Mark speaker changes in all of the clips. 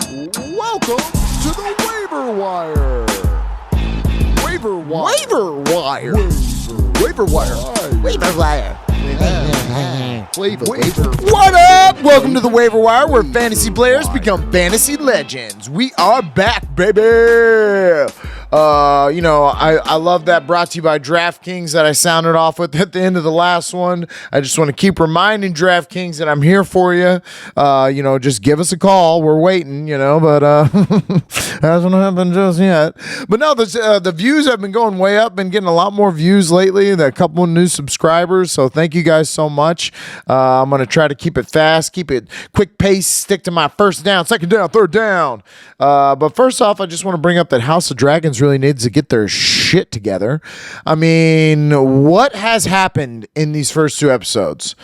Speaker 1: Welcome to the Waiver Wire. Waiver Wire.
Speaker 2: Waiver Wire.
Speaker 1: Waiver Wire.
Speaker 2: Waiver Wire.
Speaker 1: Waiver.
Speaker 2: What up? Welcome to the Waiver Wire, where fantasy players become fantasy legends. We are back, baby. I love that, brought to you by DraftKings, that I sounded off with at the end of the last one. I just want to keep reminding DraftKings that I'm here for you. Just give us a call. We're waiting, but hasn't happened just yet. But no, the views have been going way up. Been getting a lot more views lately. A couple of new subscribers. So thank you guys so much. I'm going to try to keep it fast, keep it quick pace, stick to my first down, second down, third down. But first off, I just want to bring up that House of Dragons really needs to get their shit together. I mean, what has happened in these first two episodes?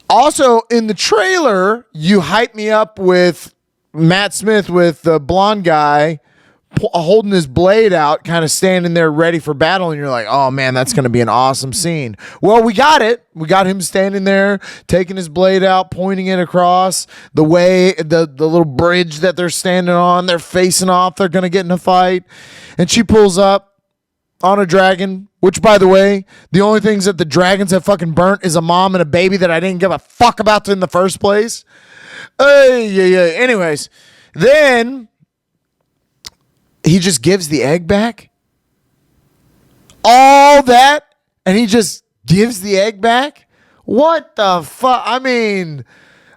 Speaker 2: Also, in the trailer, you hype me up with Matt Smith with the blonde guy holding his blade out, kind of standing there ready for battle, and you're like, oh man, that's going to be an awesome scene. Well, we got it. We got him standing there, taking his blade out, pointing it across the way, the little bridge that they're standing on. They're facing off. They're going to get in a fight. And she pulls up on a dragon, which, by the way, the only things that the dragons have fucking burnt is a mom and a baby that I didn't give a fuck about in the first place. Anyways, then he just gives the egg back. All that, and he just gives the egg back? What the fuck? I mean,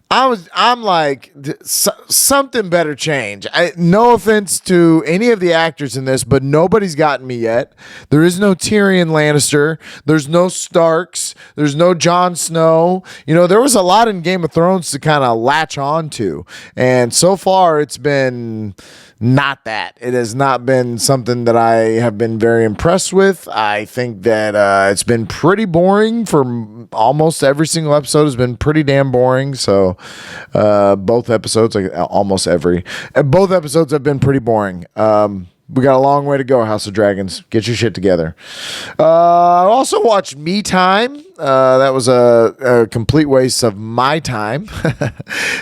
Speaker 2: I'm like, something better change. No offense to any of the actors in this, but nobody's gotten me yet. There is no Tyrion Lannister. There's no Starks. There's no Jon Snow. There was a lot in Game of Thrones to kind of latch on to. And so far, it's been not that. It has not been something that I have been very impressed with. I think that it's been pretty boring for almost every single episode. Has been pretty damn boring. So both episodes, both episodes have been pretty boring. We got a long way to go, House of Dragons. Get your shit together. I also watched Me Time. That was a complete waste of my time.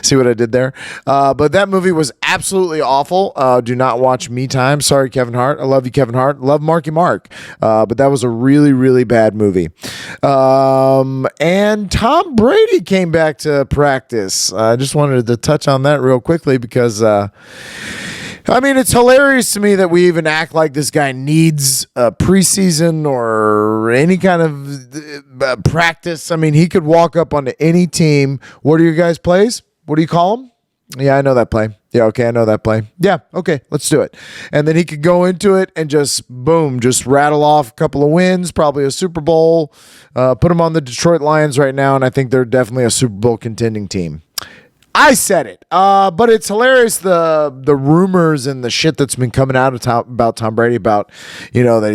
Speaker 2: See what I did there? But that movie was absolutely awful. Do not watch Me Time. Sorry, Kevin Hart. I love you, Kevin Hart. Love Marky Mark. But that was a really, really bad movie. And Tom Brady came back to practice. I just wanted to touch on that real quickly because it's hilarious to me that we even act like this guy needs a preseason or any kind of practice. He could walk up onto any team. What are your guys' plays? What do you call them? Yeah, I know that play. Yeah, okay, I know that play. Yeah, okay, let's do it. And then he could go into it and just, boom, just rattle off a couple of wins, probably a Super Bowl, put them on the Detroit Lions right now, and I think they're definitely a Super Bowl contending team. I said it, but it's hilarious, the rumors and the shit that's been coming out about Tom Brady, about that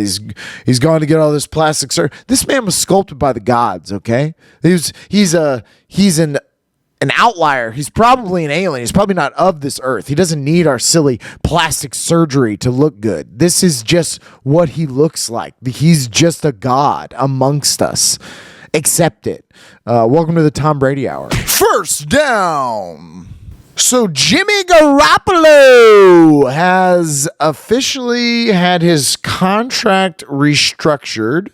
Speaker 2: he's going to get all this plastic surgery. This man was sculpted by the gods. Okay, he's an outlier. He's probably an alien. He's probably not of this earth. He doesn't need our silly plastic surgery to look good. This is just what he looks like. He's just a god amongst us. Accept it. Welcome to the Tom Brady Hour. First down. So Jimmy Garapolo has officially had his contract restructured.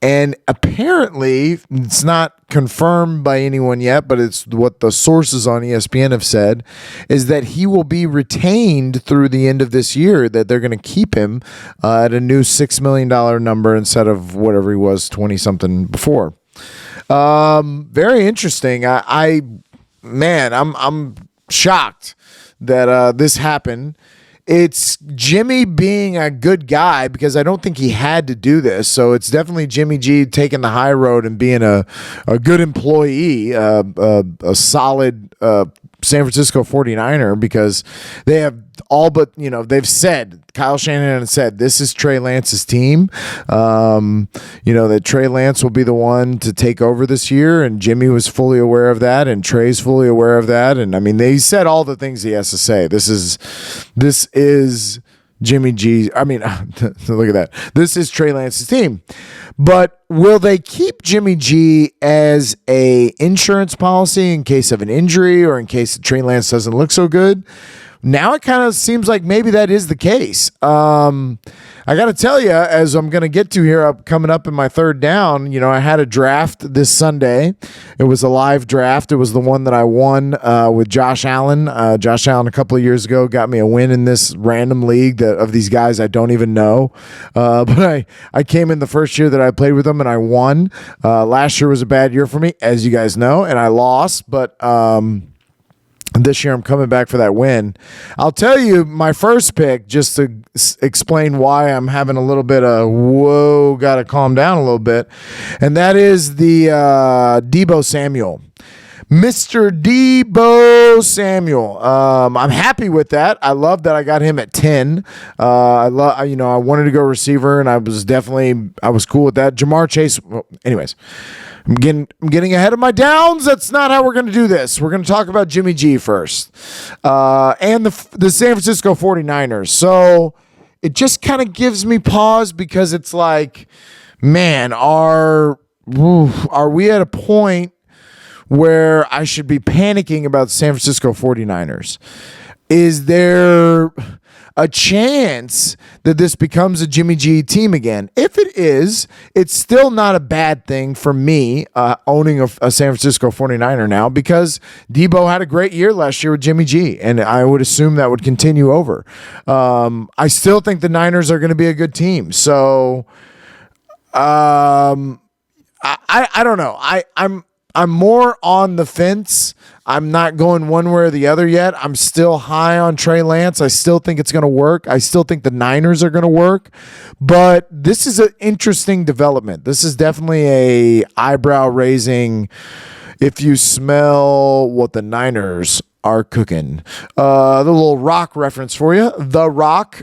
Speaker 2: And apparently, it's not confirmed by anyone yet, but it's what the sources on ESPN have said, is that he will be retained through the end of this year, that they're going to keep him at a new $6 million number instead of whatever he was 20-something before. Very interesting. I'm shocked that this happened. It's Jimmy being a good guy, because I don't think he had to do this. So it's definitely Jimmy G taking the high road and being a good employee, a solid San Francisco 49er, because they have all but, they've said, Kyle Shanahan said, this is Trey Lance's team. That Trey Lance will be the one to take over this year, and Jimmy was fully aware of that, and Trey's fully aware of that. And they said all the things he has to say. This is Jimmy G. I mean, look at that. This is Trey Lance's team. But will they keep Jimmy G as a insurance policy in case of an injury or in case Trey Lance doesn't look so good? Now it kind of seems like maybe that is the case. I got to tell you, as I'm going to get to here, coming up in my third down, I had a draft this Sunday. It was a live draft. It was the one that I won with Josh Allen. Josh Allen a couple of years ago got me a win in this random league of these guys I don't even know. But I came in the first year that I played with them and I won. Last year was a bad year for me, as you guys know, and I lost. But this year I'm coming back for that win. I'll tell you my first pick, just to explain why I'm having a little bit of got to calm down a little bit, and that is the Debo Samuel. Mr. Debo Samuel. I'm happy with that. I love that I got him at 10. I wanted to go receiver, and I was cool with that. Jamar Chase. Well, anyways, I'm getting ahead of my downs. That's not how we're going to do this. We're going to talk about Jimmy G first, and the San Francisco 49ers. So it just kind of gives me pause because it's like, man, are we at a point where I should be panicking about the San Francisco 49ers? Is there a chance that this becomes a Jimmy G team again? If it is, it's still not a bad thing for me owning a San Francisco 49er now, because Debo had a great year last year with Jimmy G, and I would assume that would continue over. I still think the Niners are going to be a good team. So I don't know. I'm more on the fence. I'm not going one way or the other yet. I'm still high on Trey Lance. I still think it's going to work. I still think the Niners are going to work. But this is an interesting development. This is definitely a eyebrow-raising, if you smell what the Niners are cooking. The little Rock reference for you. The Rock.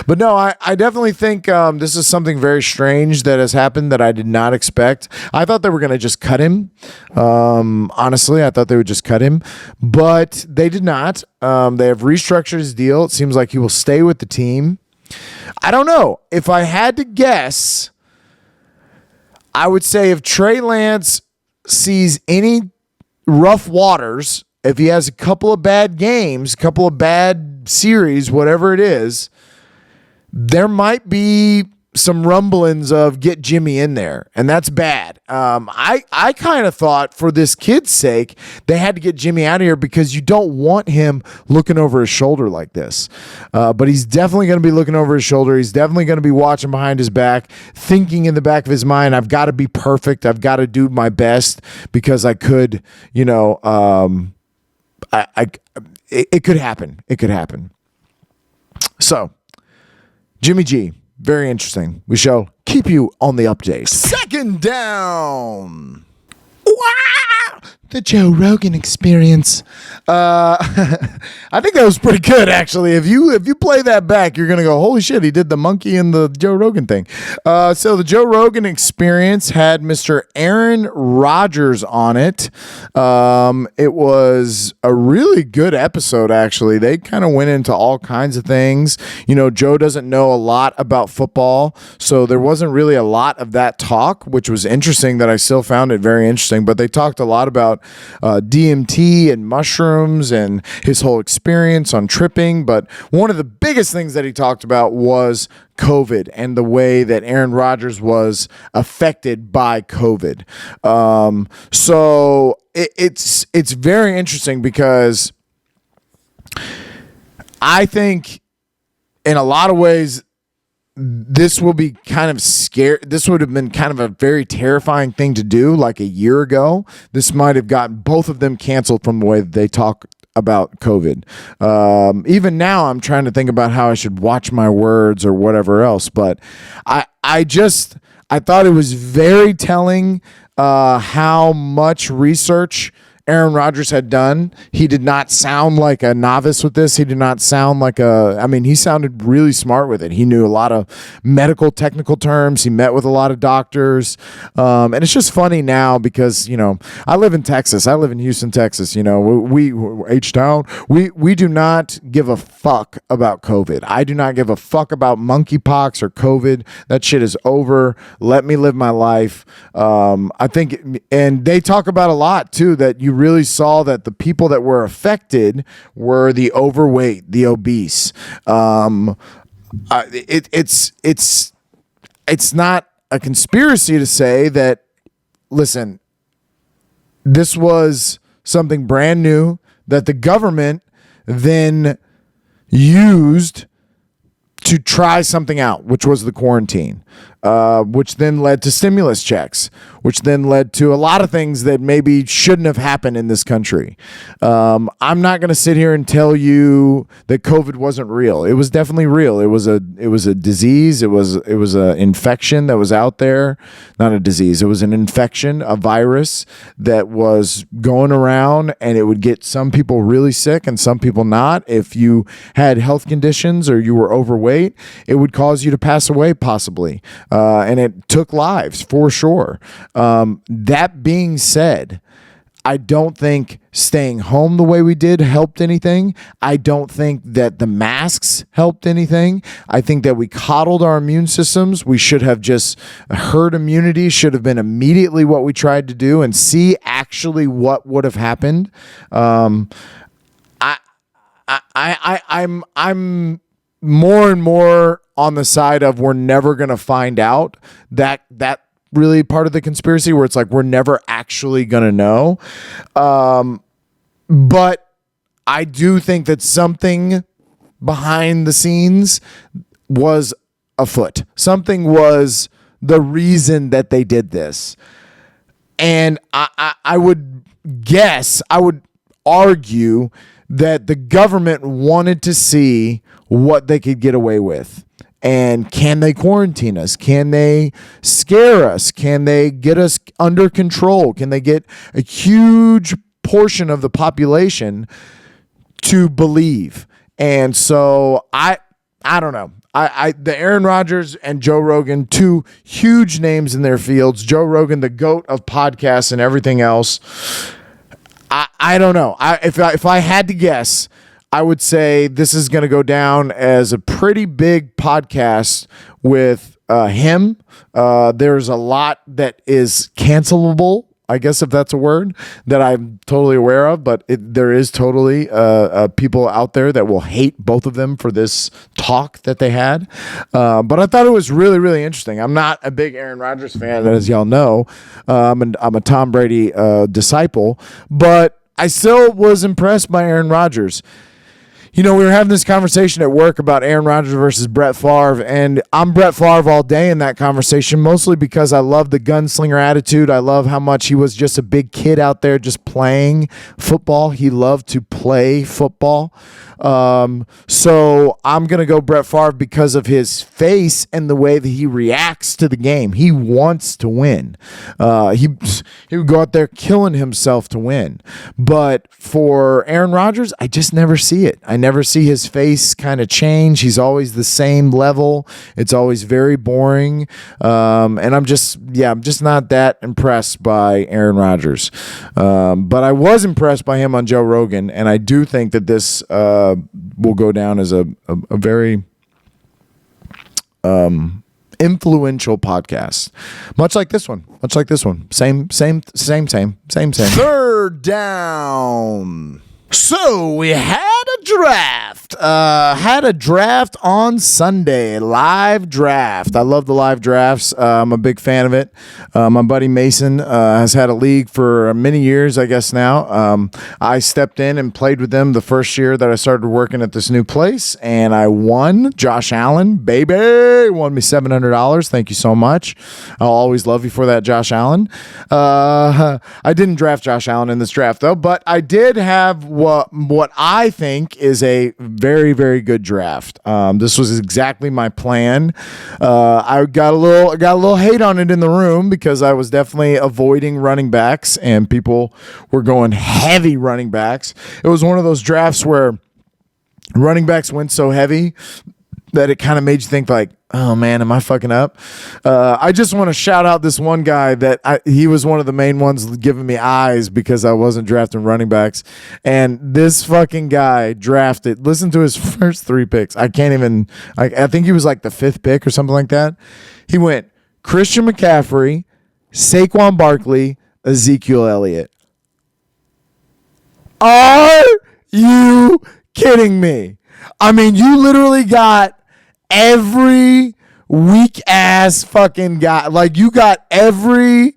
Speaker 2: But no, I definitely think this is something very strange that has happened that I did not expect. I thought they were going to just cut him. Honestly, I thought they would just cut him, but they did not. They have restructured his deal. It seems like he will stay with the team. I don't know. If I had to guess, I would say if Trey Lance sees any rough waters, if he has a couple of bad games, a couple of bad series, whatever it is, there might be some rumblings of get Jimmy in there, and that's bad. I kind of thought for this kid's sake, they had to get Jimmy out of here because you don't want him looking over his shoulder like this. But he's definitely going to be looking over his shoulder. He's definitely going to be watching behind his back, thinking in the back of his mind, I've got to be perfect. I've got to do my best because I could, it could happen. It could happen. So, Jimmy G, very interesting. We shall keep you on the update. Second down. Wow! The Joe Rogan Experience. I think that was pretty good, actually. If you play that back, you're gonna go, holy shit, he did the monkey and the Joe Rogan thing. So the Joe Rogan Experience had Mr. Aaron Rodgers on it. It was a really good episode, actually. They kind of went into all kinds of things. Joe doesn't know a lot about football, so there wasn't really a lot of that talk, which was interesting. That I still found it very interesting. But they talked a lot about DMT and mushrooms and his whole experience on tripping. But one of the biggest things that he talked about was COVID and the way that Aaron Rodgers was affected by COVID. So it's very interesting because I think in a lot of ways, this will be kind of scary. This would have been kind of a very terrifying thing to do like a year ago. This might have gotten both of them canceled from the way that they talk about COVID. Even now, I'm trying to think about how I should watch my words or whatever else. But I thought it was very telling how much research Aaron Rodgers had done. He did not sound like a novice with this. He did not sound like he sounded really smart with it. He knew a lot of medical technical terms. He met with a lot of doctors. And it's just funny now because, I live in Texas. I live in Houston, Texas. We H-Town. We do not give a fuck about COVID. I do not give a fuck about monkeypox or COVID. That shit is over. Let me live my life. I think, and they talk about a lot too, that you really saw that the people that were affected were the overweight, the obese. It's not a conspiracy to say that, listen, this was something brand new that the government then used to try something out, which was the quarantine, which then led to stimulus checks, which then led to a lot of things that maybe shouldn't have happened in this country. I'm not going to sit here and tell you that COVID wasn't real. It was definitely real. It was a disease. It was an infection that was out there. Not a disease. It was an infection, a virus that was going around, and it would get some people really sick and some people not. If you had health conditions or you were overweight, it would cause you to pass away possibly. And it took lives for sure. That being said, I don't think staying home the way we did helped anything. I don't think that the masks helped anything. I think that we coddled our immune systems. We should have just herd immunity should have been immediately what we tried to do and see actually what would have happened. I'm more and more on the side of we're never going to find out. That really part of the conspiracy where it's like we're never actually going to know. But I do think that something behind the scenes was afoot. Something was the reason that they did this. And I would argue that the government wanted to see what they could get away with. And can they quarantine us? Can they scare us? Can they get us under control? Can they get a huge portion of the population to believe? And so I don't know. The Aaron Rodgers and Joe Rogan, two huge names in their fields. Joe Rogan, the GOAT of podcasts and everything else. I don't know. If I had to guess, I would say this is going to go down as a pretty big podcast with him. There's a lot that is cancelable, I guess, if that's a word, that I'm totally aware of. But there is totally people out there that will hate both of them for this talk that they had. But I thought it was really, really interesting. I'm not a big Aaron Rodgers fan, as y'all know. I'm a Tom Brady disciple. But I still was impressed by Aaron Rodgers. We were having this conversation at work about Aaron Rodgers versus Brett Favre, and I'm Brett Favre all day in that conversation, mostly because I love the gunslinger attitude. I love how much he was just a big kid out there just playing football. He loved to play football. So I'm going to go Brett Favre because of his face and the way that he reacts to the game. He wants to win. He would go out there killing himself to win. But for Aaron Rodgers, I just never see it. I never see his face kind of change. He's always the same level. It's always very boring. And I'm just not that impressed by Aaron Rodgers. But I was impressed by him on Joe Rogan. And I do think that this, will go down as a very influential podcast, much like this one. Same. Third down. So we had a draft. On Sunday. Live draft. I love the live drafts. I'm a big fan of it. My buddy Mason has had a league for many years, I guess now. I stepped in and played with them the first year that I started working at this new place, and I won. Josh Allen, baby, won me $700. Thank you so much. I'll always love you for that, Josh Allen. I didn't draft Josh Allen in this draft, though, but I did have what I think think is a very, very good draft. This was exactly my plan. I got a little hate on it in the room because I was definitely avoiding running backs and people were going heavy running backs. It was one of those drafts where running backs went so heavy that it kind of made you think like, oh man, am I fucking up? I just want to shout out this one guy that he was one of the main ones giving me eyes because I wasn't drafting running backs. And this fucking guy drafted, listen to his first 3 picks. I think he was like the 5th pick or something like that. He went Christian McCaffrey, Saquon Barkley, Ezekiel Elliott. Are you kidding me? I mean, you literally got every weak ass fucking guy. Like, you got every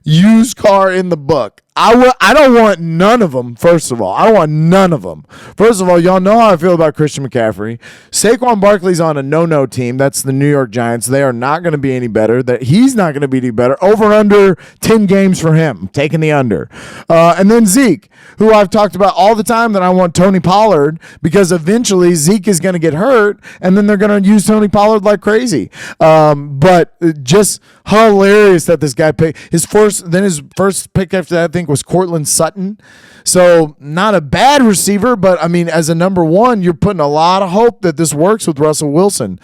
Speaker 2: used car in the book. I don't want none of them, first of all. I don't want none of them. First of all, y'all know how I feel about Christian McCaffrey. Saquon Barkley's on a no-no team. That's the New York Giants. They are not going to be any better. He's not going to be any better. Over and under 10 games for him. Taking the under. And then Zeke, who I've talked about all the time that I want Tony Pollard because eventually Zeke is going to get hurt and then they're going to use Tony Pollard like crazy. But just hilarious that this guy picked his first pick after that, I think, was Cortland Sutton. So not a bad receiver, but I mean, as a number 1, you're putting a lot of hope that this works with Russell Wilson.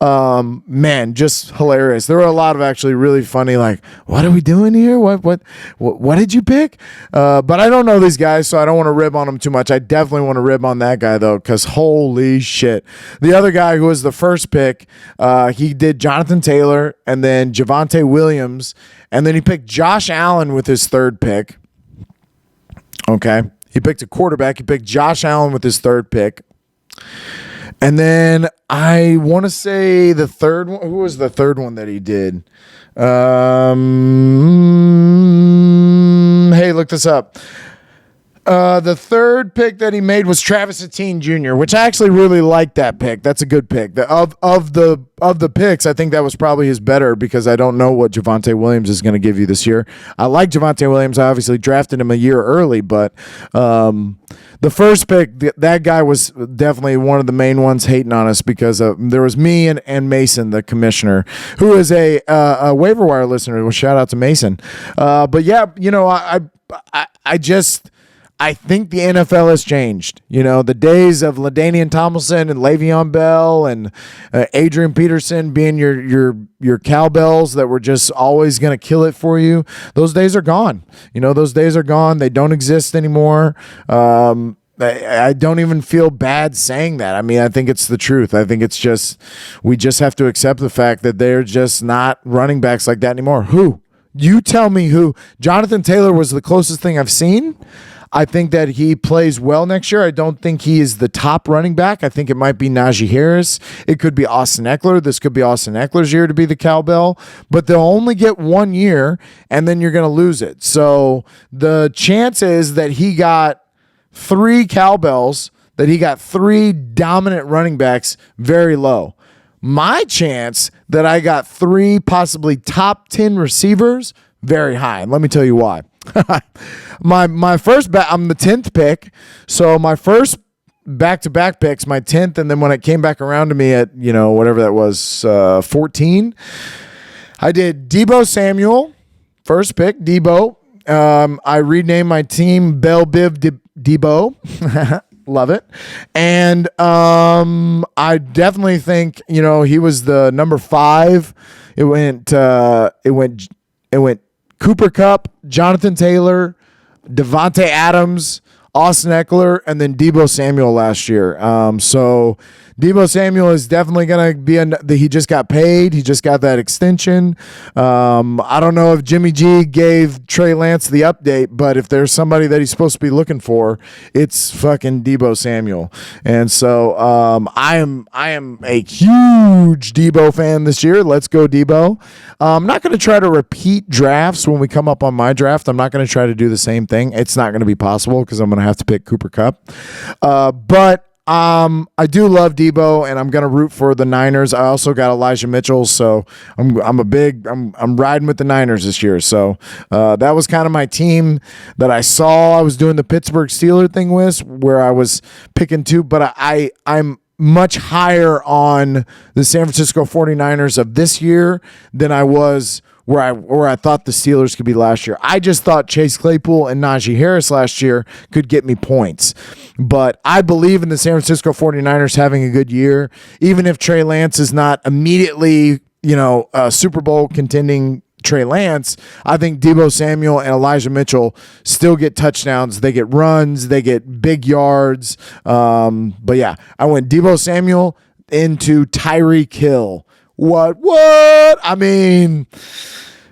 Speaker 2: Man, just hilarious. There were a lot of actually really funny, like, what are we doing here? What did you pick? But I don't know these guys, so I don't want to rib on them too much. I definitely want to rib on that guy though, because holy shit. The other guy who was the first pick, he did Jonathan Taylor and then Javonte Williams, and then he picked Josh Allen with his 3rd pick. Okay. He picked a quarterback. He picked Josh Allen with his 3rd pick. And then I want to say the 3rd one. Who was the 3rd one that he did? Hey, look this up. The 3rd pick that he made was Travis Sateen Jr., which I actually really like that pick. That's a good pick. Of the picks, I think that was probably his better because I don't know what Javonte Williams is going to give you this year. I like Javonte Williams. I obviously drafted him a year early, but the first pick, that guy was definitely one of the main ones hating on us because there was me and Mason, the commissioner, who is a waiver wire listener. Well, shout out to Mason. But yeah, you know, I think the NFL has changed. You know, the days of LaDainian Tomlinson and Le'Veon Bell and Adrian Peterson being your cowbells that were just always going to kill it for you, those days are gone. You know, those days are gone. They don't exist anymore. I don't even feel bad saying that. I mean, I think it's the truth. I think it's just, we just have to accept the fact that they're just not running backs like that anymore. Who? You tell me who. Jonathan Taylor was the closest thing I've seen. I think that he plays well next year. I don't think he is the top running back. I think it might be Najee Harris. It could be Austin Eckler. This could be Austin Eckler's year to be the cowbell. But they'll only get 1 year, and then you're going to lose it. So the chances that he got 3 cowbells, that he got 3 dominant running backs, very low. My chance that I got 3 possibly top 10 receivers, very high. And let me tell you why. my first I'm the 10th pick, so my first back-to-back picks, my 10th, and then when it came back around to me at, you know, whatever that was, 14, I did Debo Samuel, first pick, Debo. I renamed my team Bell Biv Debo. Love it. And I definitely think, you know, he was the number 5. It went Cooper Kupp, Jonathan Taylor, Devontae Adams, Austin Eckler, and then Debo Samuel last year. So Debo Samuel is definitely going to be he just got paid. He just got that extension. I don't know if Jimmy G gave Trey Lance the update, but if there's somebody that he's supposed to be looking for, it's fucking Debo Samuel. And so I am a huge Debo fan this year. Let's go Debo. I'm not going to try to repeat drafts when we come up on my draft. I'm not going to try to do the same thing. It's not going to be possible because I'm going to have to pick Cooper Kupp. But I do love Debo, and I'm gonna root for the Niners. I also got Elijah Mitchell, so I'm riding with the Niners this year. So that was kind of my team that I saw. I was doing the Pittsburgh Steelers thing with, where I was picking two, but I'm much higher on the San Francisco 49ers of this year than I was where I thought the Steelers could be last year. I just thought Chase Claypool and Najee Harris last year could get me points. But I believe in the San Francisco 49ers having a good year, even if Trey Lance is not immediately, a Super Bowl contending Trey Lance. I think Debo Samuel and Elijah Mitchell still get touchdowns. They get runs. They get big yards. But yeah, I went Debo Samuel into Tyreek Hill. What? I mean,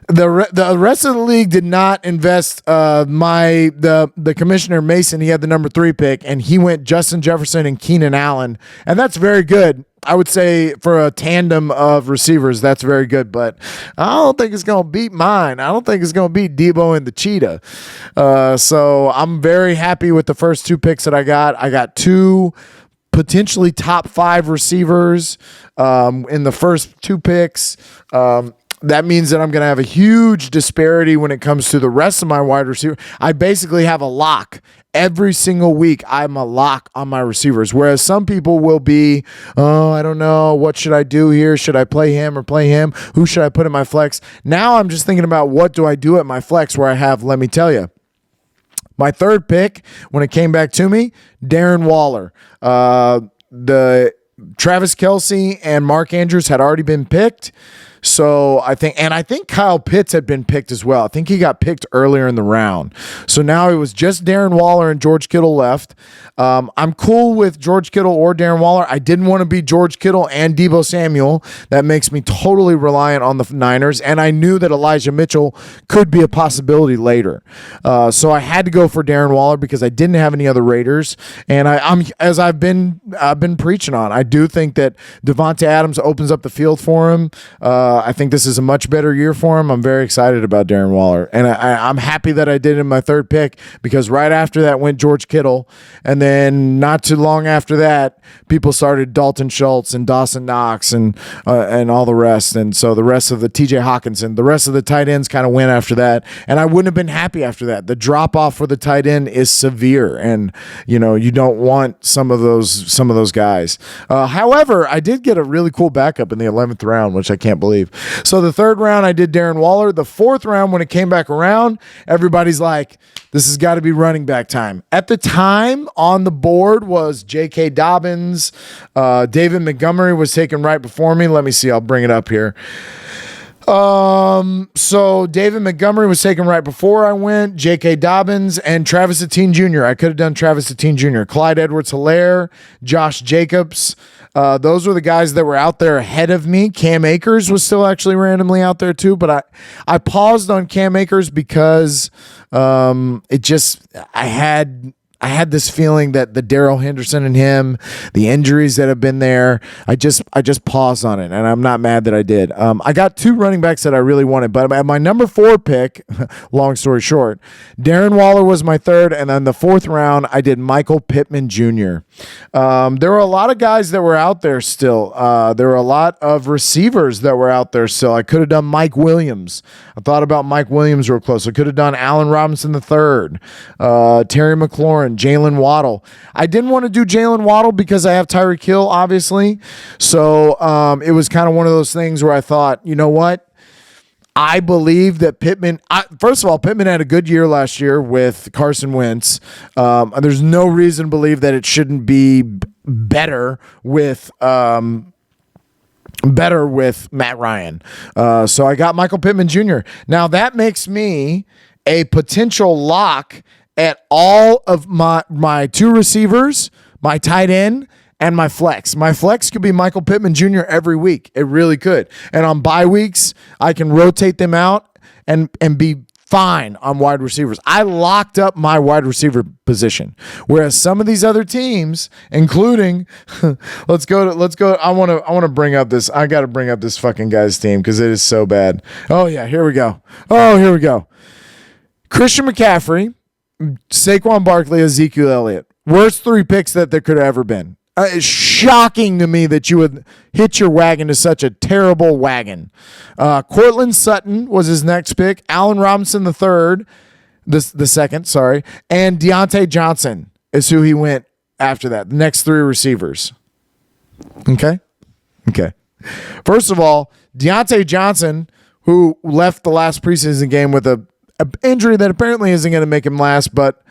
Speaker 2: the rest of the league did not invest. The commissioner Mason, he had the number 3 pick, and he went Justin Jefferson and Keenan Allen, and that's very good. I would say for a tandem of receivers, that's very good, but I don't think it's going to beat mine. I don't think it's going to beat Debo and the Cheetah. So I'm very happy with the first 2 picks that I got. I got 2 potentially top 5 receivers in the first 2 picks. That means that I'm going to have a huge disparity when it comes to the rest of my wide receiver. I basically have a lock. Every single week, I'm a lock on my receivers, whereas some people will be, I don't know, what should I do here? Should I play him or play him? Who should I put in my flex? Now I'm just thinking about what do I do at my flex where I have, let me tell you, my 3rd pick, when it came back to me, Darren Waller. The Travis Kelce and Mark Andrews had already been picked. So I think Kyle Pitts had been picked as well. I think he got picked earlier in the round. So now it was just Darren Waller and George Kittle left. I'm cool with George Kittle or Darren Waller. I didn't want to be George Kittle and Debo Samuel. That makes me totally reliant on the Niners. And I knew that Elijah Mitchell could be a possibility later. So I had to go for Darren Waller because I didn't have any other Raiders. And I've been preaching on, I do think that Devonte Adams opens up the field for him. I think this is a much better year for him. I'm very excited about Darren Waller. And I'm happy that I did in my 3rd pick because right after that went George Kittle. And then not too long after that, people started Dalton Schultz and Dawson Knox and all the rest. And so the rest of the TJ Hawkinson, the rest of the tight ends kind of went after that. And I wouldn't have been happy after that. The drop off for the tight end is severe. And, you don't want some of those guys. However, I did get a really cool backup in the 11th round, which I can't believe. So the 3rd round, I did Darren Waller. The 4th round, when it came back around, everybody's like, this has got to be running back time. At the time, on the board was J.K. Dobbins. David Montgomery was taken right before me. Let me see. I'll bring it up here. So David Montgomery was taken right before I went. J.K. Dobbins and Travis Sateen Jr. I could have done Travis Sateen Jr. Clyde Edwards-Helaire, Josh Jacobs. Those were the guys that were out there ahead of me. Cam Akers was still actually randomly out there too, but I paused on Cam Akers because I had this feeling that the Darrell Henderson and him, the injuries that have been there, I just paused on it, and I'm not mad that I did. I got 2 running backs that I really wanted, but at my number 4 pick, long story short, Darren Waller was my 3rd, and then the 4th round, I did Michael Pittman Jr. There were a lot of guys that were out there still. There were a lot of receivers that were out there still. I could have done Mike Williams. I thought about Mike Williams real close. I could have done Allen Robinson III, Terry McLaurin, Jalen Waddle. I didn't want to do Jalen Waddle because I have Tyreek Hill, obviously. So it was kind of one of those things where I thought, you know what? I believe that Pittman, first of all, Pittman had a good year last year with Carson Wentz. There's no reason to believe that it shouldn't be better with Matt Ryan. So I got Michael Pittman Jr. Now that makes me a potential lock at all of my 2 receivers, my tight end, and my flex. My flex could be Michael Pittman Jr. every week. It really could. And on bye weeks, I can rotate them out and be fine on wide receivers. I locked up my wide receiver position. Whereas some of these other teams, including let's go. I want to bring up this. I got to bring up this fucking guy's team because it is so bad. Oh yeah, here we go. Christian McCaffrey, Saquon Barkley, Ezekiel Elliott. Worst 3 picks that there could have ever been. It's shocking to me that you would hitch your wagon to such a terrible wagon. Cortland Sutton was his next pick. Allen Robinson the second, and Deontay Johnson is who he went after that. The next three receivers. Okay. First of all, Deontay Johnson, who left the last preseason game with a injury that apparently isn't going to make him last, but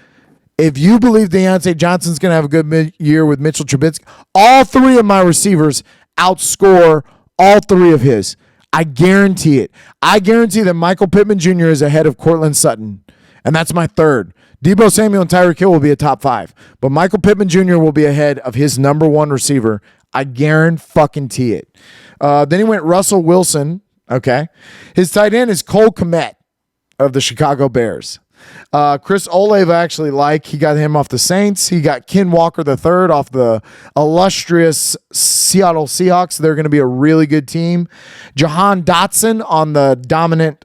Speaker 2: if you believe Deontay Johnson's going to have a good year with Mitchell Trubisky, all three of my receivers outscore all three of his. I guarantee it. I guarantee that Michael Pittman Jr. is ahead of Cortland Sutton, and that's my third. Debo Samuel and Tyreek Hill will be a top 5, but Michael Pittman Jr. will be ahead of his number 1 receiver. I guarantee it. Then he went Russell Wilson. Okay. His tight end is Cole Kmet of the Chicago Bears. Chris Olave I actually like. He got him off the Saints. He got Ken Walker III off the illustrious Seattle Seahawks. They're going to be a really good team. Jahan Dotson on the dominant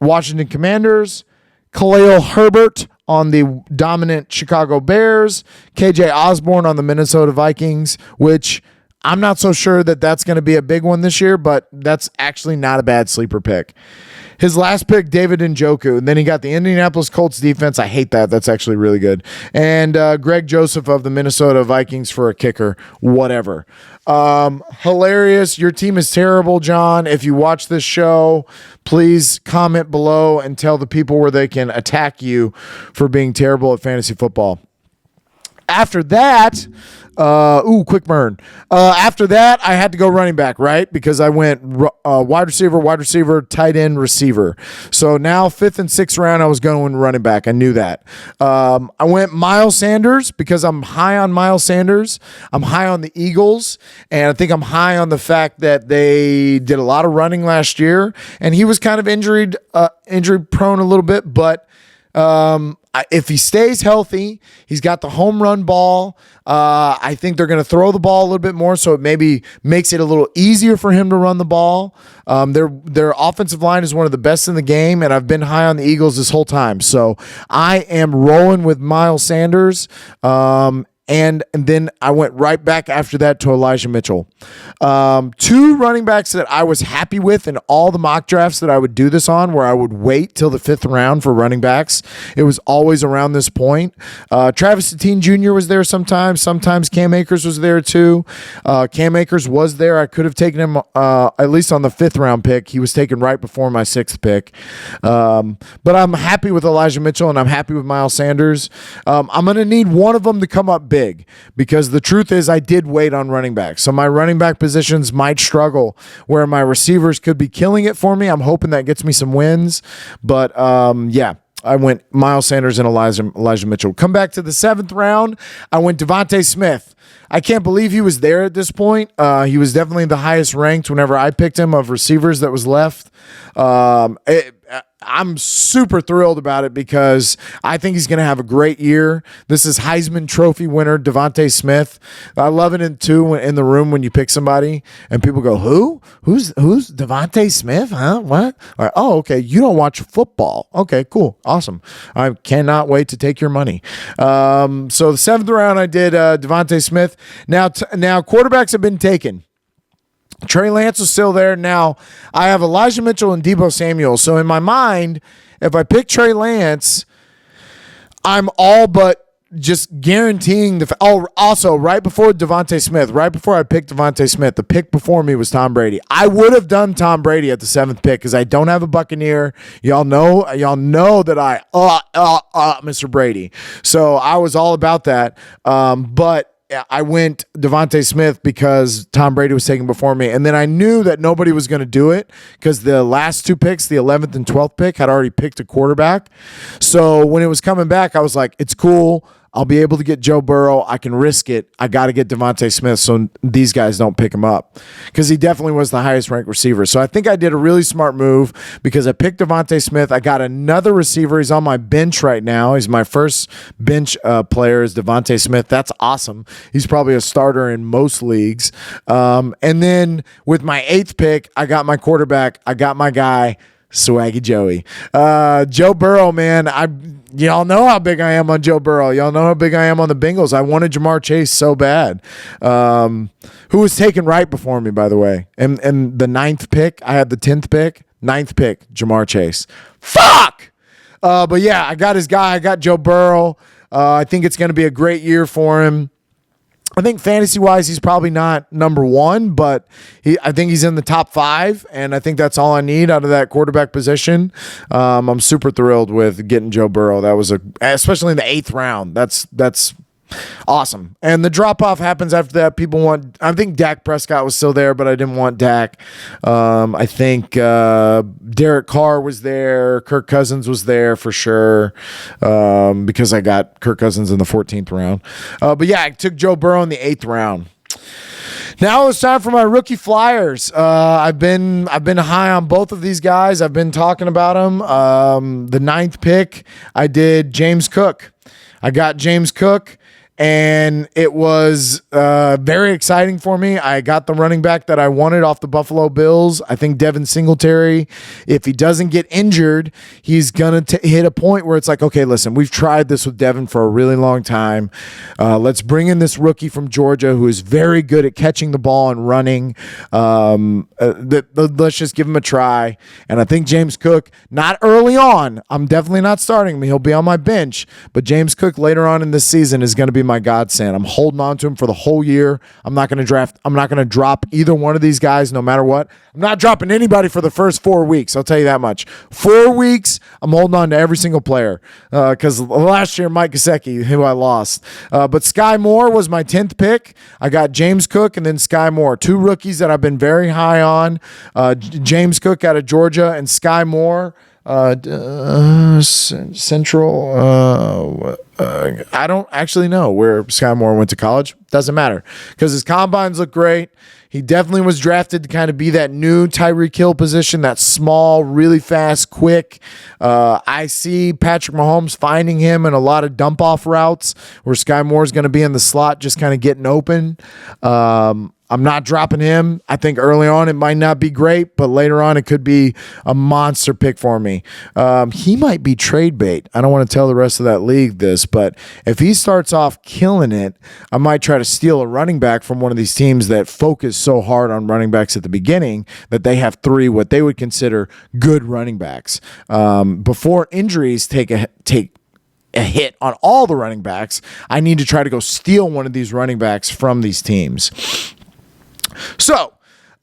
Speaker 2: Washington Commanders. Khalil Herbert on the dominant Chicago Bears. KJ Osborne on the Minnesota Vikings, which I'm not so sure that that's going to be a big one this year, but that's actually not a bad sleeper pick. His last pick, David Njoku. And then he got the Indianapolis Colts defense. I hate that. That's actually really good. And Greg Joseph of the Minnesota Vikings for a kicker. Whatever. Hilarious. Your team is terrible, John. If you watch this show, please comment below and tell the people where they can attack you for being terrible at fantasy football. After that, quick burn. After that, I had to go running back, right? Because I went wide receiver, tight end, receiver. So now 5th and 6th round, I was going running back. I knew that. I went Miles Sanders because I'm high on Miles Sanders. I'm high on the Eagles, and I think I'm high on the fact that they did a lot of running last year, and he was kind of injury prone a little bit, but if he stays healthy, he's got the home run ball. I think they're going to throw the ball a little bit more, so it maybe makes it a little easier for him to run the ball. Their offensive line is one of the best in the game, and I've been high on the Eagles this whole time. So I am rolling with Miles Sanders. And then I went right back after that to Elijah Mitchell. 2 running backs that I was happy with in all the mock drafts that I would do this on, where I would wait till the 5th round for running backs. It was always around this point. Travis Sateen Jr. was there sometimes. Sometimes Cam Akers was there too. Cam Akers was there. I could have taken him at least on the 5th round pick. He was taken right before my 6th pick. But I'm happy with Elijah Mitchell, and I'm happy with Miles Sanders. I'm going to need one of them to come up big, because the truth is I did wait on running back. So my running back positions might struggle where my receivers could be killing it for me. I'm hoping that gets me some wins. But yeah, I went Miles Sanders and Elijah Mitchell. Come back to the 7th round. I went Devonte Smith. I can't believe he was there at this point. He was definitely the highest ranked whenever I picked him of receivers that was left. I'm super thrilled about it because I think he's going to have a great year. This is Heisman Trophy winner Devonte Smith. I love it too in the room when you pick somebody and people go, Who's Devonte Smith? Huh? What? All right. Oh, okay. You don't watch football. Okay, cool. Awesome. I cannot wait to take your money. So the 7th round, I did Devonte Smith. Now quarterbacks have been taken. Trey Lance is still there. Now, I have Elijah Mitchell and Debo Samuel. So in my mind, if I pick Trey Lance, I'm all but just guaranteeing also, right before Devonte Smith, right before I picked Devonte Smith, the pick before me was Tom Brady. I would have done Tom Brady at the 7th pick because I don't have a Buccaneer. Y'all know that I Mr. Brady. So I was all about that. But I went Devonte Smith because Tom Brady was taken before me. And then I knew that nobody was going to do it because the last 2 picks, the 11th and 12th pick, had already picked a quarterback. So when it was coming back, I was like, it's cool. I'll be able to get Joe Burrow. I can risk it. I got to get Devonte Smith so these guys don't pick him up because he definitely was the highest ranked receiver. So I think I did a really smart move because I picked Devonte Smith. I got another receiver. He's on my bench right now. He's my first bench player is Devonte Smith. That's awesome. He's probably a starter in most leagues. And then with my 8th pick, I got my quarterback. I got my guy. Swaggy Joey. Joe Burrow, man. Y'all know how big I am on Joe Burrow. Y'all know how big I am on the Bengals. I wanted Jamar Chase so bad. Who was taken right before me, by the way. And the 9th pick, I had the 10th pick. 9th pick, Jamar Chase. Fuck! But yeah, I got his guy. I got Joe Burrow. I think it's going to be a great year for him. I think fantasy-wise, he's probably not number 1, but I think he's in the top 5, and I think that's all I need out of that quarterback position. I'm super thrilled with getting Joe Burrow. That was especially in the 8th round. That's awesome. And the drop-off happens after that. I think Dak Prescott was still there, but I didn't want Dak. I think Derek Carr was there. Kirk Cousins was there for sure because I got Kirk Cousins in the 14th round. But yeah, I took Joe Burrow in the 8th round. Now it's time for my rookie flyers. I've been high on both of these guys. I've been talking about them. The 9th pick, I did James Cook. I got James Cook. And it was very exciting for me. I got the running back that I wanted off the Buffalo Bills. I think Devin Singletary, if he doesn't get injured, he's going to hit a point where it's like, okay, listen, we've tried this with Devin for a really long time. Let's bring in this rookie from Georgia who is very good at catching the ball and running. Let's just give him a try. And I think James Cook, not early on, I'm definitely not starting him. He'll be on my bench. But James Cook later on in this season is going to be my godsend. I'm holding on to him for the whole year. I'm not going to drop either one of these guys no matter what. I'm not dropping anybody for the first 4 weeks. I'll tell you that much. 4 weeks, I'm holding on to every single player because last year, Mike Gesicki, who I lost. But Sky Moore was my 10th pick. I got James Cook and then Sky Moore, 2 rookies that I've been very high on. James Cook out of Georgia and Sky Moore Central. I don't actually know where Sky Moore went to college. Doesn't matter because his combines look great. He definitely was drafted to kind of be that new Tyreek Hill position, that small, really fast, quick. I see Patrick Mahomes finding him in a lot of dump-off routes where Sky Moore is going to be in the slot just kind of getting open. I'm not dropping him. I think early on it might not be great, but later on it could be a monster pick for me. He might be trade bait. I don't want to tell the rest of that league this, but if he starts off killing it, I might try to steal a running back from one of these teams that focus so hard on running backs at the beginning that they have 3 what they would consider good running backs. Before injuries take a hit on all the running backs, I need to try to go steal one of these running backs from these teams. So,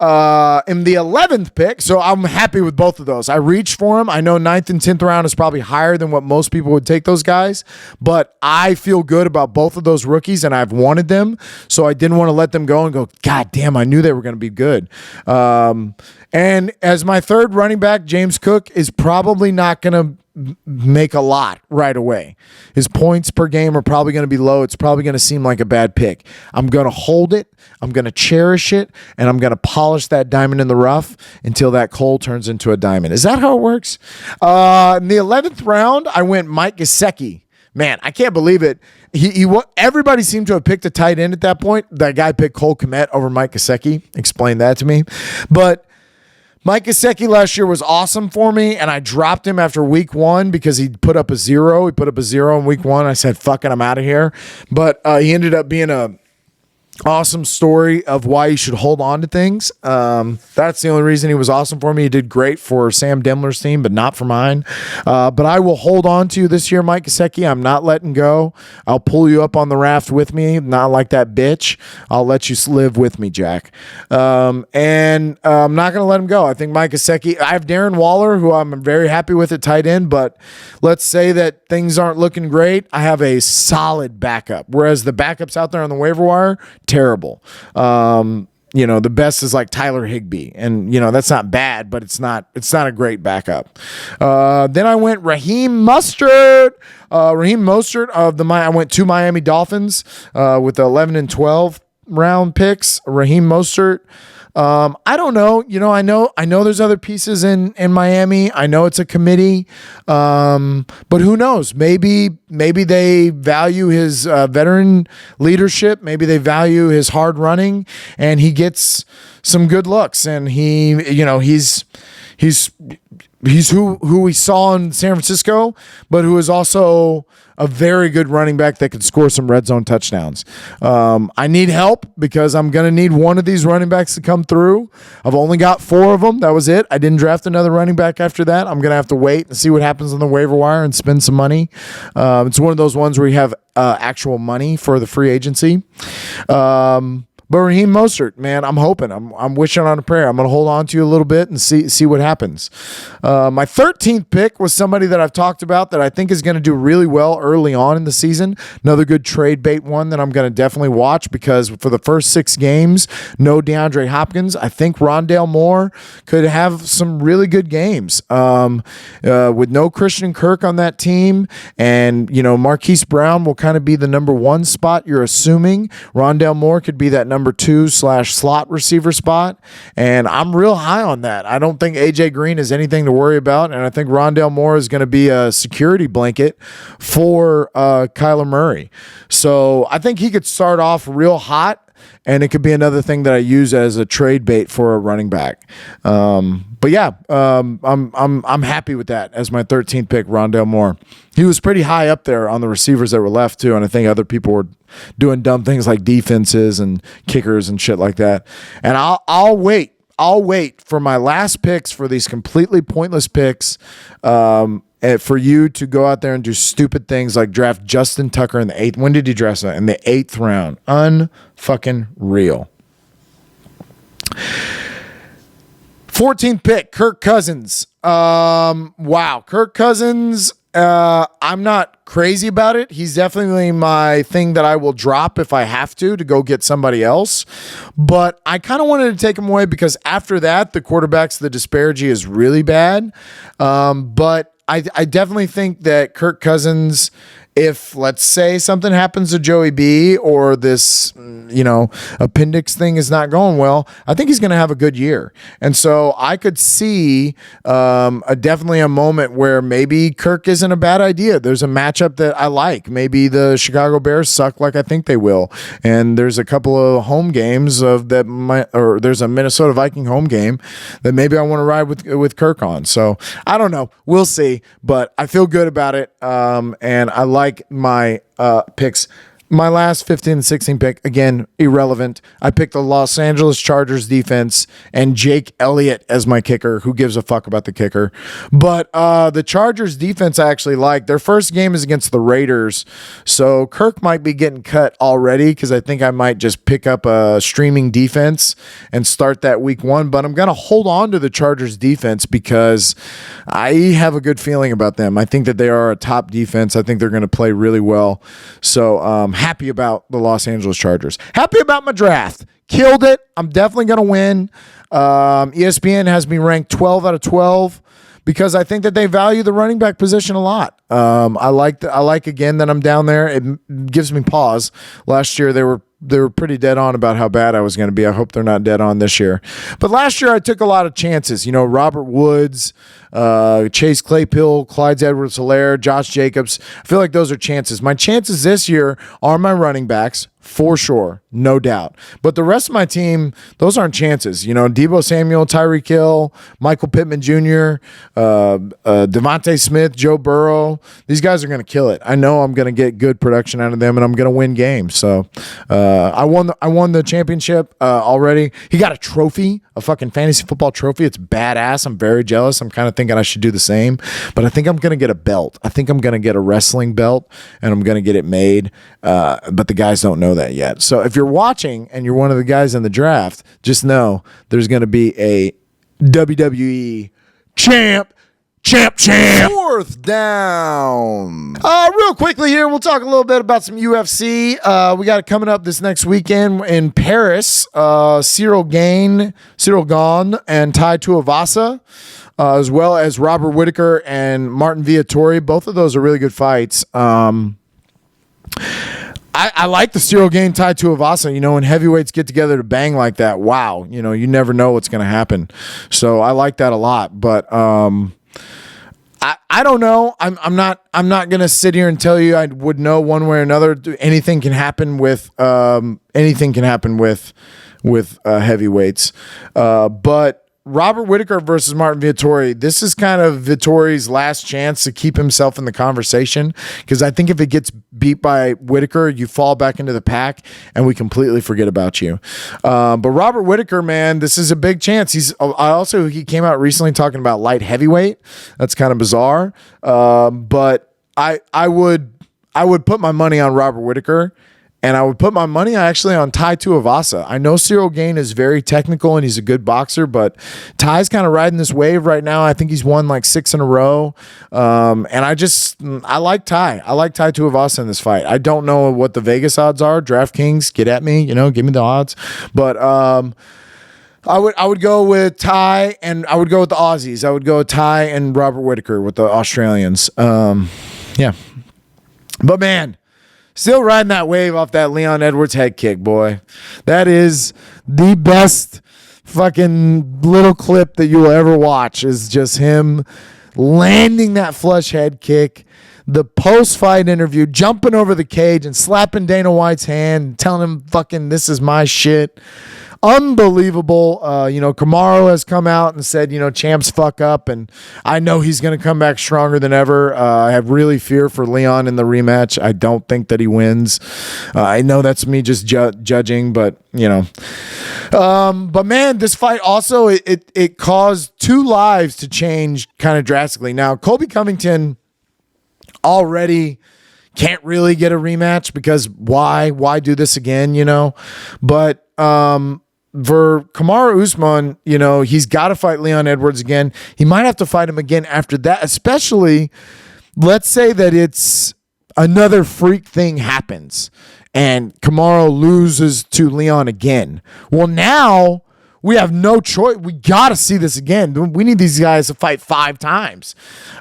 Speaker 2: in the 11th pick, so I'm happy with both of those. I reached for them. I know 9th and 10th round is probably higher than what most people would take those guys, but I feel good about both of those rookies, and I've wanted them, so I didn't want to let them go and go, God damn, I knew they were going to be good. And as my 3rd running back, James Cook is probably not going to make a lot right away. His points per game are probably going to be low. It's probably going to seem like a bad pick. I'm going to hold it. I'm going to cherish it, and I'm going to polish that diamond in the rough until that coal turns into a diamond. Is that how it works? In the 11th round, I went Mike Gesicki. Man, I can't believe it. Everybody seemed to have picked a tight end at that point. That guy picked Cole Kmet over Mike Gesicki. Explain that to me. But Mike Gesicki last year was awesome for me, and I dropped him after week 1 because he put up a 0. He put up a 0 in week 1. I said, fuck it, I'm out of here. But he ended up being a awesome story of why you should hold on to things. That's the only reason he was awesome for me. He did great for Sam Demler's team, but not for mine. But I will hold on to you this year, Mike Gesicki. I'm not letting go. I'll pull you up on the raft with me, not like that bitch. I'll let you live with me, Jack. And I'm not going to let him go. I think Mike Gesicki, I have Darren Waller, who I'm very happy with at tight end, but let's say that things aren't looking great. I have a solid backup, whereas the backups out there on the waiver wire, terrible. The best is like Tyler Higbee, and that's not bad, but it's not a great backup. Then I went Raheem Mostert. I went 2 Miami Dolphins with the 11 and 12 round picks. Raheem Mostert. I don't know. I know there's other pieces in Miami. I know it's a committee. But who knows? Maybe they value his veteran leadership. Maybe they value his hard running, and he gets some good looks. And he's He's who we saw in San Francisco, but who is also a very good running back that can score some red zone touchdowns. I need help because I'm going to need one of these running backs to come through. I've only got 4 of them. That was it. I didn't draft another running back after that. I'm going to have to wait and see what happens on the waiver wire and spend some money. It's one of those ones where you have actual money for the free agency. But Raheem Mostert, man, I'm hoping. I'm wishing on a prayer. I'm going to hold on to you a little bit and see what happens. My 13th pick was somebody that I've talked about that I think is going to do really well early on in the season. Another good trade bait one that I'm going to definitely watch because for the first 6 games, no DeAndre Hopkins. I think Rondale Moore could have some really good games. With no Christian Kirk on that team and, Marquise Brown will kind of be the number 1 spot you're assuming. Rondale Moore could be that number 2/slot receiver spot, and I'm real high on that. I don't think AJ Green is anything to worry about, and I think Rondale Moore is going to be a security blanket for Kyler Murray. So I think he could start off real hot, and it could be another thing that I use as a trade bait for a running back. But yeah, I'm happy with that as my 13th pick, Rondale Moore. He was pretty high up there on the receivers that were left too, and I think other people were doing dumb things like defenses and kickers and shit like that. And I'll wait. I'll wait for my last picks for these completely pointless picks. For you to go out there and do stupid things like draft Justin Tucker in the 8th. When did he draft that? In the 8th round. Unfucking real. 14th pick, Kirk Cousins. Wow. Kirk Cousins, I'm not crazy about it. He's definitely my thing that I will drop if I have to go get somebody else. But I kind of wanted to take him away because after that, the quarterbacks, the disparity is really bad. But I definitely think that Kirk Cousins, if let's say something happens to Joey B or this, appendix thing is not going well, I think he's going to have a good year. And so I could see definitely a moment where maybe Kirk isn't a bad idea. There's a matchup that I like. Maybe the Chicago Bears suck like I think they will. And there's a couple of home games or there's a Minnesota Viking home game that maybe I want to ride with Kirk on. So I don't know. We'll see. But I feel good about it. And I like my picks. My last 15 and 16 pick, again, irrelevant. I picked the Los Angeles Chargers defense and Jake Elliott as my kicker. Who gives a fuck about the kicker? But the Chargers defense I actually like. Their first game is against the Raiders. So Kirk might be getting cut already because I think I might just pick up a streaming defense and start that week 1. But I'm going to hold on to the Chargers defense because I have a good feeling about them. I think that they are a top defense. I think they're going to play really well. So happy about the Los Angeles Chargers. Happy about my draft. Killed it. I'm definitely going to win. ESPN has me ranked 12 out of 12 because I think that they value the running back position a lot. I like again that I'm down there. It gives me pause. Last year they were pretty dead on about how bad I was going to be. I hope they're not dead on this year. But last year I took a lot of chances. Robert Woods, Chase Claypool, Clyde Edwards-Helaire, Josh Jacobs. I feel like those are chances. My chances this year are my running backs, for sure, no doubt. But the rest of my team, those aren't chances. Debo Samuel, Tyreek Hill, Michael Pittman Jr., Devonte Smith, Joe Burrow. These guys are going to kill it. I know I'm going to get good production out of them, and I'm going to win games. So I won the championship already. He got a trophy, a fucking fantasy football trophy. It's badass. I'm very jealous. I'm kind of thinking I should do the same. But I think I'm going to get a belt. I think I'm going to get a wrestling belt, and I'm going to get it made. But the guys don't know that yet. So if you're watching and you're one of the guys in the draft, just know there's going to be a WWE champ. 4th down. Real quickly here, we'll talk a little bit about some UFC. We got it coming up this next weekend in Paris. Cyril Gane, and Tai Tuivasa, as well as Robert Whittaker and Martin Viatori. Both of those are really good fights. I like the Cyril Gane, Tai Tuivasa. When heavyweights get together to bang like that, wow. You never know what's going to happen. So I like that a lot. But I don't know. I'm not going to sit here and tell you I would know one way or another. Anything can happen with heavyweights. But Robert Whittaker versus Martin Vittori, this is kind of Vittori's last chance to keep himself in the conversation, because I think if it gets beat by Whittaker, you fall back into the pack and we completely forget about you. But Robert Whittaker, man, this is a big chance. He came out recently talking about light heavyweight. That's kind of bizarre. But I would put my money on Robert Whittaker. And I would put my money actually on Tai Tuivasa. I know Cyril Gane is very technical and he's a good boxer, but Ty's kind of riding this wave right now. I think he's won like 6 in a row. And I like Ty. I like Tai Tuivasa in this fight. I don't know what the Vegas odds are. DraftKings, get at me, give me the odds. But I would go with Ty, and I would go with the Aussies. I would go with Ty and Robert Whittaker with the Australians. Yeah. But man, still riding that wave off that Leon Edwards head kick, boy. That is the best fucking little clip that you will ever watch, is just him landing that flush head kick, the post-fight interview, jumping over the cage and slapping Dana White's hand, telling him fucking this is my shit. Unbelievable. Kamaru has come out and said, champs fuck up, and I know he's going to come back stronger than ever. I have really fear for Leon in the rematch. I don't think that he wins. I know that's me just judging, but but man, this fight also, it caused 2 lives to change kind of drastically. Now, Colby Covington already can't really get a rematch, because why do this again, but for Kamaru Usman, he's got to fight Leon Edwards again. He might have to fight him again after that, especially, let's say that it's another freak thing happens and Kamaru loses to Leon again. Well, now we have no choice. We got to see this again. We need these guys to fight 5 times.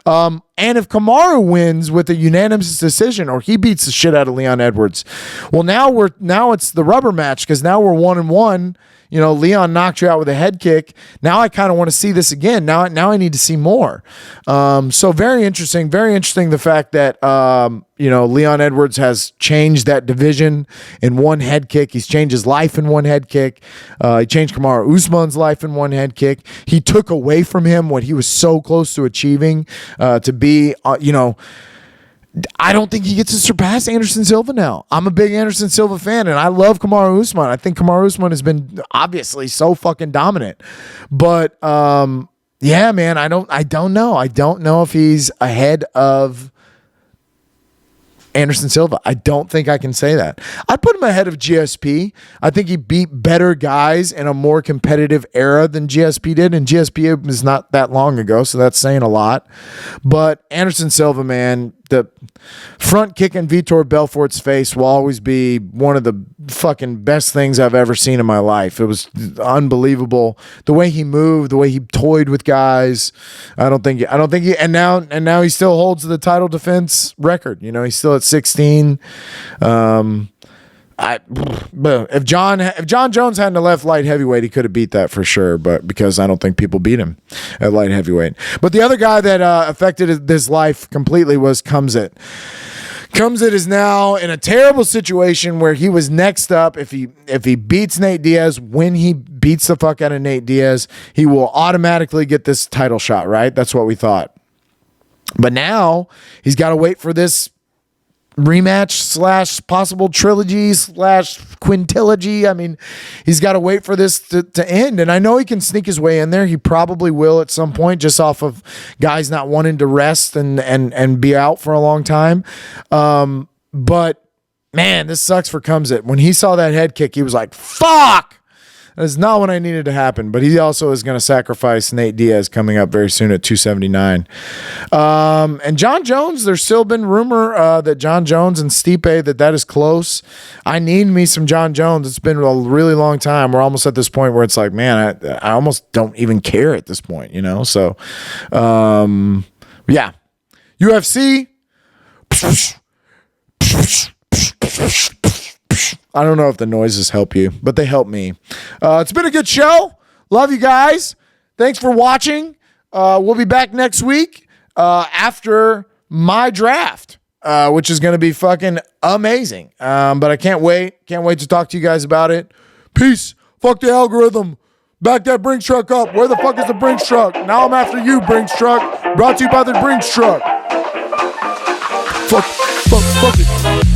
Speaker 2: And if Kamaru wins with a unanimous decision, or he beats the shit out of Leon Edwards, well, now it's the rubber match, because now we're 1-1. Leon knocked you out with a head kick. Now I kind of want to see this again. Now I need to see more. So very interesting. Very interesting, the fact that Leon Edwards has changed that division in one head kick. He's changed his life in one head kick. He changed Kamaru Usman's life in one head kick. He took away from him what he was so close to achieving, to be, I don't think he gets to surpass Anderson Silva now. I'm a big Anderson Silva fan, and I love Kamaru Usman. I think Kamaru Usman has been obviously so fucking dominant. But yeah, man, I don't know. I don't know if he's ahead of Anderson Silva. I don't think I can say that. I'd put him ahead of GSP. I think he beat better guys in a more competitive era than GSP did, and GSP is not that long ago, so that's saying a lot. But Anderson Silva, man, the front kick in Vitor Belfort's face will always be one of the fucking best things I've ever seen in my life. It was unbelievable. The way he moved, the way he toyed with guys. I don't think he, and now he still holds the title defense record. He's still at 16. If Jon Jones hadn't left light heavyweight, he could have beat that for sure, but because I don't think people beat him at light heavyweight. But the other guy that affected his life completely was Kumzit. Kumzit is now in a terrible situation where he was next up. If he beats Nate Diaz, when he beats the fuck out of Nate Diaz, he will automatically get this title shot, right? That's what we thought. But now he's got to wait for this rematch / possible trilogy / quintilogy. I mean, he's got to wait for this to end. And I know he can sneak his way in there. He probably will at some point, just off of guys not wanting to rest and be out for a long time. But man, this sucks for Kumzit. When he saw that head kick, he was like, fuck! That's not what I needed to happen. But he also is going to sacrifice Nate Diaz coming up very soon at 279. And Jon Jones, there's still been rumor that Jon Jones and Stipe, that is close. I need me some Jon Jones. It's been a really long time. We're almost at this point where it's like, man, I almost don't even care at this point, So, yeah. UFC. I don't know if the noises help you, but they help me. It's been a good show. Love you guys. Thanks for watching. We'll be back next week after my draft, which is going to be fucking amazing. But I can't wait. Can't wait to talk to you guys about it. Peace. Fuck the algorithm. Back that Brinks truck up. Where the fuck is the Brinks truck? Now I'm after you, Brinks truck. Brought to you by the Brinks truck. Fuck it.